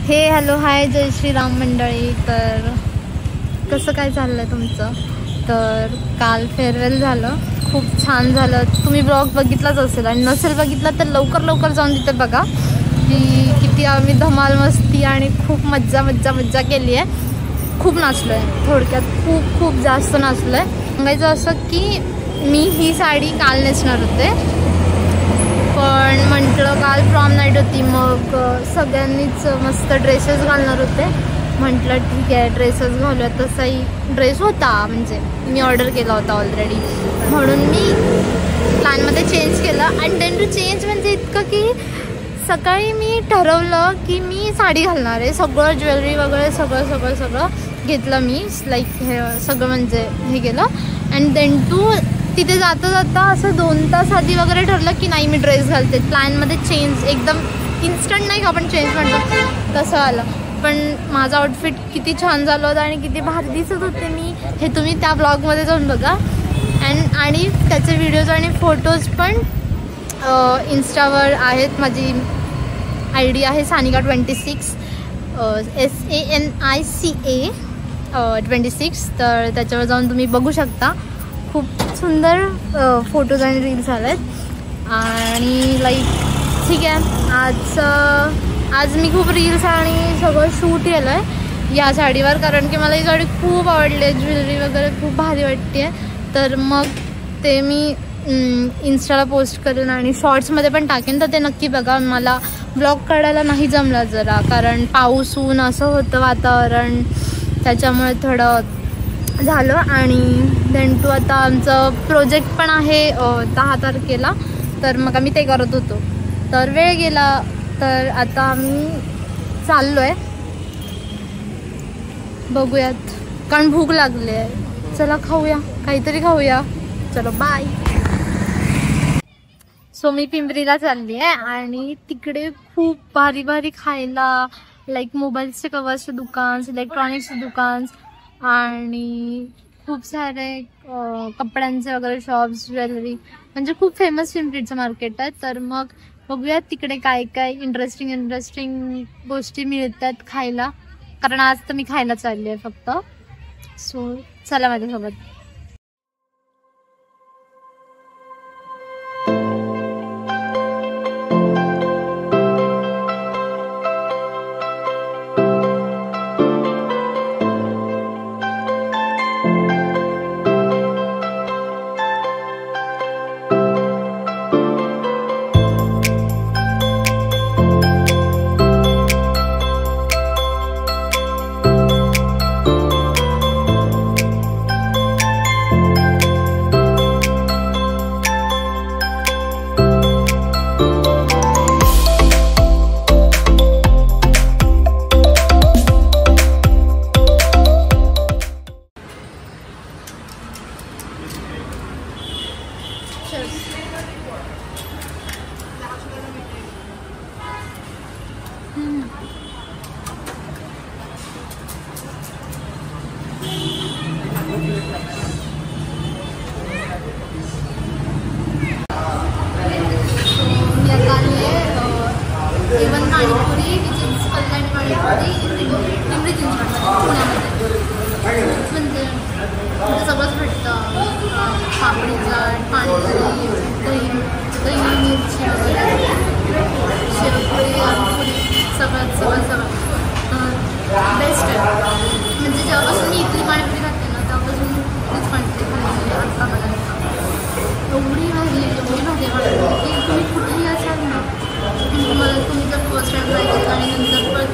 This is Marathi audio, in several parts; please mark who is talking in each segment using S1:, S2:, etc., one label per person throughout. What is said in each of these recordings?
S1: हे हॅलो हाय जय श्रीराम मंडळी. तर कसं काय चाललंय तुमचं? तर काल फेअरवेल झालं, खूप छान झालं. तुम्ही ब्लॉग बघितलाच असेल आणि नसेल बघितला तर लवकर लवकर जाऊन तिथे बघा की किती आम्ही धमाल मस्ती आणि खूप मज्जा मज्जा मज्जा केली आहे. खूप नाचलो आहे, थोडक्यात खूप खूप जास्त नाचलो आहे. सांगायचं असं की मी ही साडी काल नेसणार होते, पण म्हटलं काल प्रॉम नाईट होती, मग सगळ्यांनीच मस्त ड्रेसेस घालणार होते. म्हटलं ठीक आहे ड्रेसेस घालूया. तसाही ड्रेस होता, म्हणजे मी ऑर्डर केला होता ऑलरेडी, म्हणून मी प्लॅनमध्ये चेंज केलं. आणि देन टू चेंज म्हणजे इतकं की सकाळी मी ठरवलं की मी साडी घालणार आहे. सगळं ज्वेलरी वगैरे सगळं सगळं सगळं घेतलं मी, लाईक हे सगळं म्हणजे हे केलं. अँड देन टू तिथे जाता जाता असं 2 तास आधी वगैरे ठरलं की नाही मी ड्रेस घालते. प्लॅनमध्ये चेंज एकदम इन्स्टंट नाही का आपण चेंज म्हणतो तसं आलं. पण माझा आउटफिट किती छान झालं होतं आणि किती भारी दिसत होते मी, हे तुम्ही त्या ब्लॉगमध्ये जाऊन बघा. आणि त्याचे व्हिडिओज आणि फोटोज पण इन्स्टावर आहेत. माझी ID आहे सानिका26 SANICA 26. तर त्याच्यावर जाऊन तुम्ही बघू शकता. खूप सुंदर फोटोज आणि रील्स आले आहेत. आणि लाईक ठीक आहे, आज मी खूप रील्स आणि सगळं शूट केलं आहे या साडीवर, कारण की मला ही साडी खूप आवडली आहे. ज्वेलरी वगैरे खूप भारी वाटते आहे. तर मग ते मी इन्स्टाला पोस्ट करेन आणि शॉर्ट्समध्ये पण टाकेन, तर ते नक्की बघा. मला ब्लॉग काढायला नाही जमला जरा, कारण पाऊस ऊन असं होतं वातावरण, त्याच्यामुळे थोडं झालं. आणि देन टू आता आमचं प्रोजेक्ट पण आहे 10 तारखेला, तर मग आम्ही ते करत होतो, तर वेळ गेला. तर आता आम्ही चाललो आहे, बघूयात, कारण भूक लागली आहे. चला खाऊया, काहीतरी खाऊया. चलो बाय. सो मी पिंपरीला चालली आहे आणि तिकडे खूप भारी भारी खायला, लाईक मोबाईल्सचे कवर्सचे दुकान, इलेक्ट्रॉनिक्सचे दुकान आणि खूप सारे कपड्यांचे वगैरे शॉप्स, ज्वेलरी, म्हणजे खूप फेमस पिंपरीचं मार्केट आहे. तर मग बघूयात तिकडे काय काय इंटरेस्टिंग गोष्टी मिळतात खायला, कारण आज तर मी खायला चालली आहे फक्त. सो चला माझ्यासोबत. म्हणजे सगळंच भेटतं, पापडी चाट, पाणीपुरी, दही मिरची वगैरे, शेवपुरी, आलूपुरी, सगळं बेस्ट आहे. म्हणजे जेव्हापासून मी इथली पाणीपुरी खाते ना तेव्हापासून इथलीच पाणीपुरी खाल्ली आत्ता मला. एवढी भाजी पाणीपुरी की तुम्ही कुठेही असाल ना, तुम्ही जर फर्स्ट टाईम ट्राय केलं आणि नंतर पण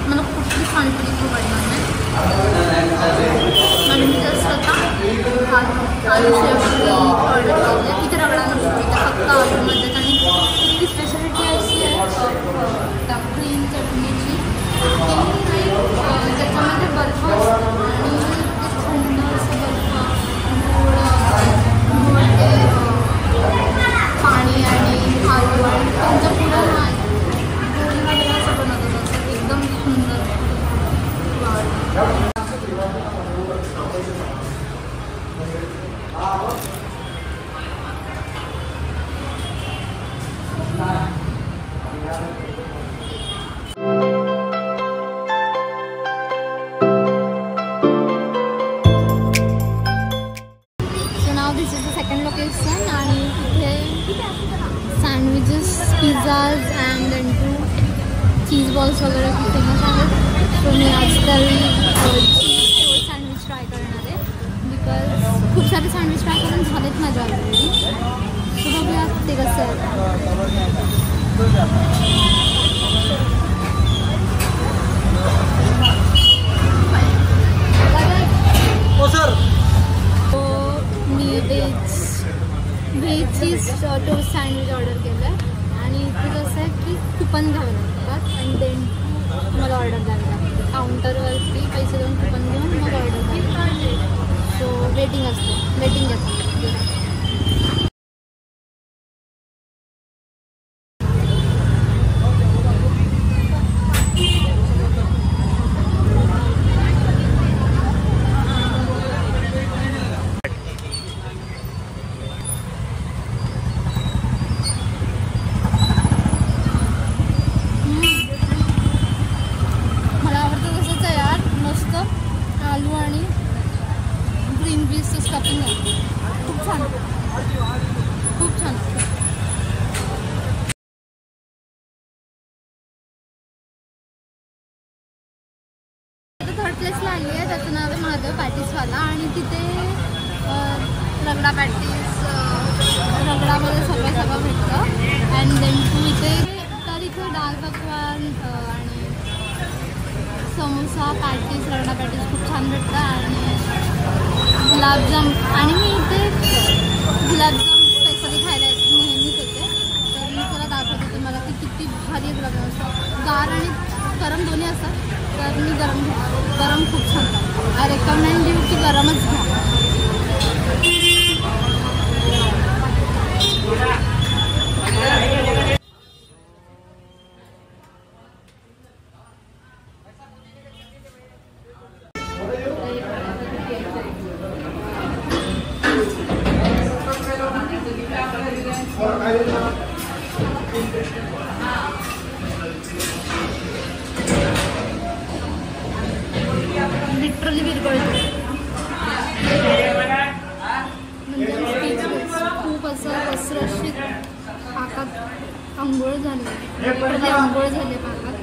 S1: मला कुठलीच पाणीपुरी खूप आवडणार नाही. आणि मी जस्ट आता आलू शेवपुरी ऑर्डर केली आहे. इथे रगडा नसतो, इथे फक्त आलूमध्ये. आणि इथली स्पेशालिटी अशी आहे त्या ग्रीन चटणीची की ज्याच्यामध्ये बर्फ असतो आणि ते थंड असं बर्फ, गोड पाणी आणि आलू आणि त्यांच्या पुढं गोळी वगैरे असं बनवत असतं, एकदम सुंदर. खूप सारे सँडविच ट्राय करून झालेत माझ्या ऑलरेडी. सो बघूया ते कसं आहे. तो मी veg cheese toast sandwich order केलं आहे आणि इथे कसं आहे की कुपन घ्यावं लागतात आणि देन मला ऑर्डर द्यावी लागते. काउंटरवरती पैसे देऊन कुपन घेऊन मग ऑर्डर द्यावी लागते. सो वेटिंग असते, वेटिंग घेतो. आलू आणि ग्रीन पीसचं स्टफिंग आहे. खूप छान, खूप छान. थर्ड प्लेसला आली आहे, त्याचं नाव आहे महादेव पॅटीसवाला आणि तिथे रगडा पॅटीस, रगडामध्ये सगळं भेटतं. अँड देन तू इथे दाल पकवान आणि समोसा पॅटीस, रगडा पॅटीस खूप छान भेटतं आणि गुलाबजाम. आणि मी इथे गुलाबजाम स्पेशली खायला नेहमीच येते, तर मी त्याला दाखवते तुम्हाला की किती भारी गुलाबजाम असतात. गार आणि गरम दोन्ही असतात, तर मी गरम खूप छान लागतं. आय रेकमेंड यू की गरमच घ्या. लिटरली विरघळतो. खूप असं रसरशीत पाकात आंघोळ झाली, आंघोळ झाले पाकात.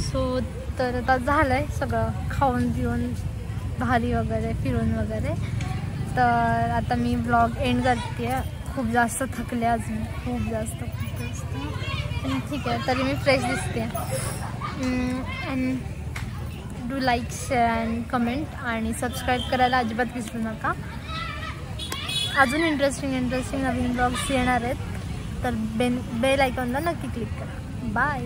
S1: सो तर आता झालं आहे सगळं खाऊन पिऊन भारी वगैरे फिरून वगैरे. तर आता मी ब्लॉग एंड करते आहे. खूप जास्त थकले आज मी, खूप जास्त पण ठीक आहे, तरी मी फ्रेश दिसते. And do like, share and comment आणि सबस्क्राईब करायला अजिबात विसरू नका. अजून इंटरेस्टिंग नवीन ब्लॉग्स येणार आहेत, तर बेल आयकॉनला नक्की क्लिक करा. बाय.